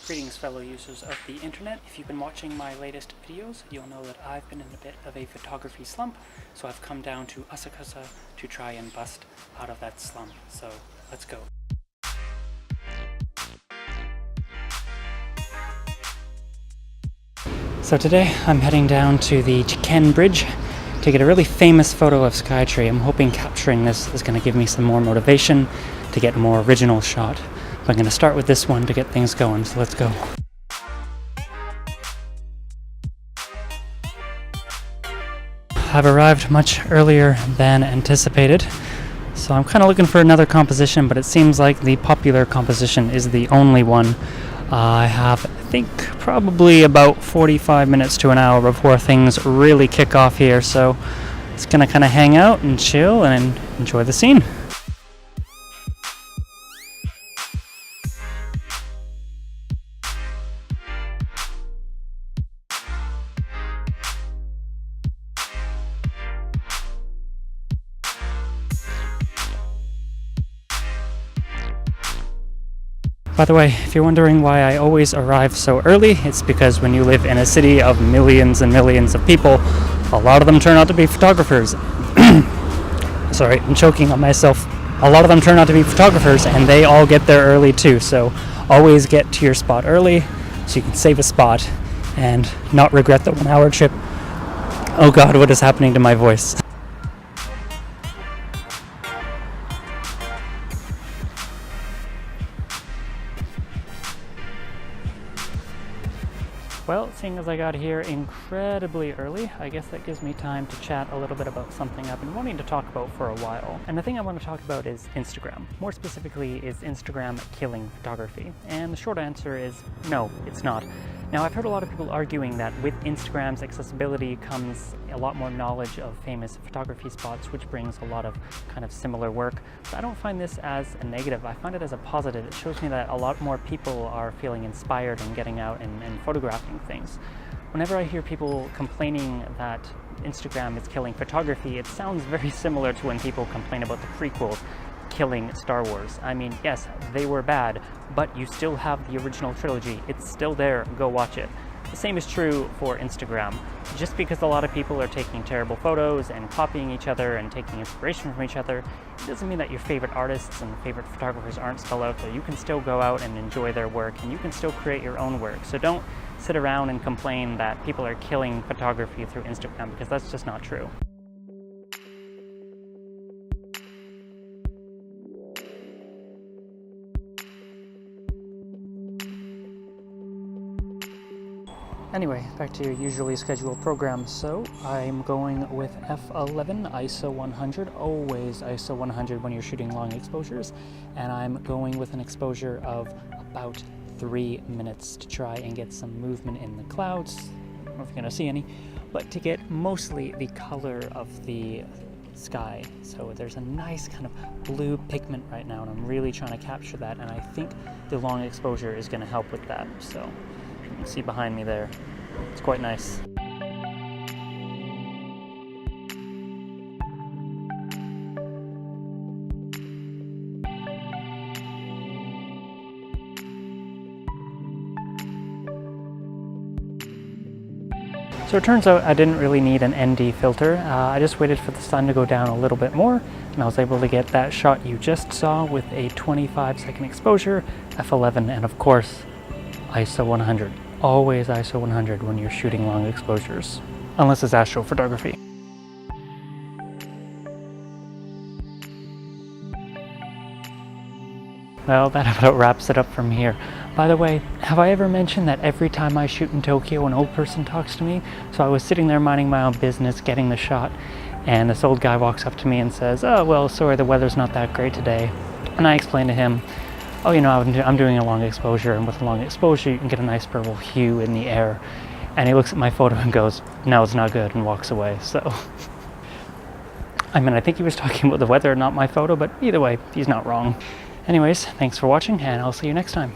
Greetings fellow users of the internet. If you've been watching my latest videos, you'll know that I've been in a bit of a photography slump, so I've come down to Asakusa to try and bust out of that slump. So let's go. So today I'm heading down to the Chicken Bridge to get a really famous photo of Skytree. I'm hoping capturing this is going to give me some more motivation to get a more original shot. But I'm going to start with this one to get things going, so let's go. I've arrived much earlier than anticipated, so I'm kind of looking for another composition, but it seems like the popular composition is the only one. I have, I think, probably about 45 minutes to an hour before things really kick off here, so it's going to kind of hang out and chill and enjoy the scene. By the way, if you're wondering why I always arrive so early, it's because when you live in a city of millions and millions of people, a lot of them turn out to be photographers. Sorry, I'm choking on myself. A lot of them turn out to be photographers, and they all get there early too, so always get to your spot early so you can save a spot and not regret the 1 hour trip. Oh god, what is happening to my voice? Well, seeing as I got here incredibly early, I guess that gives me time to chat a little bit about something I've been wanting to talk about for a while. And the thing I want to talk about is Instagram. More specifically, is Instagram killing photography? And the short answer is no, it's not. Now, I've heard a lot of people arguing that with Instagram's accessibility comes a lot more knowledge of famous photography spots, which brings a lot of kind of similar work. But I don't find this as a negative. I find it as a positive. It shows me that a lot more people are feeling inspired and getting out and photographing things. Whenever I hear people complaining that Instagram is killing photography, it sounds very similar to when people complain about the prequels killing Star Wars. I mean, yes, they were bad, but you still have the original trilogy. It's still there. Go watch it. The same is true for Instagram. Just because a lot of people are taking terrible photos and copying each other and taking inspiration from each other, it doesn't mean that your favorite artists and favorite photographers aren't still out there. You can still go out and enjoy their work, and you can still create your own work. So don't sit around and complain that people are killing photography through Instagram, because that's just not true. Anyway, back to your usually scheduled program. So I'm going with f11 ISO 100, always ISO 100 when you're shooting long exposures, and I'm going with an exposure of about 3 minutes to try and get some movement in the clouds. I don't know if you're going to see any, but to get mostly the color of the sky. So there's a nice kind of blue pigment right now, and I'm really trying to capture that, and I think the long exposure is going to help with that. So you can see behind me there. It's quite nice. So it turns out I didn't really need an ND filter. I just waited for the sun to go down a little bit more, and I was able to get that shot you just saw with a 25-second exposure, f11, and of course, ISO 100. Always ISO 100 when you're shooting long exposures, unless it's astrophotography. Well, that about wraps it up from here. By the way, have I ever mentioned that every time I shoot in Tokyo, an old person talks to me? So I was sitting there minding my own business, getting the shot, and this old guy walks up to me and says, "Oh, well, sorry, the weather's not that great today." And I explained to him, "Oh, you know, I'm doing a long exposure, and with a long exposure, you can get a nice purple hue in the air." And he looks at my photo and goes, "No, it's not good," and walks away. So, I mean, I think he was talking about the weather, not my photo, but either way, he's not wrong. Anyways, thanks for watching, and I'll see you next time.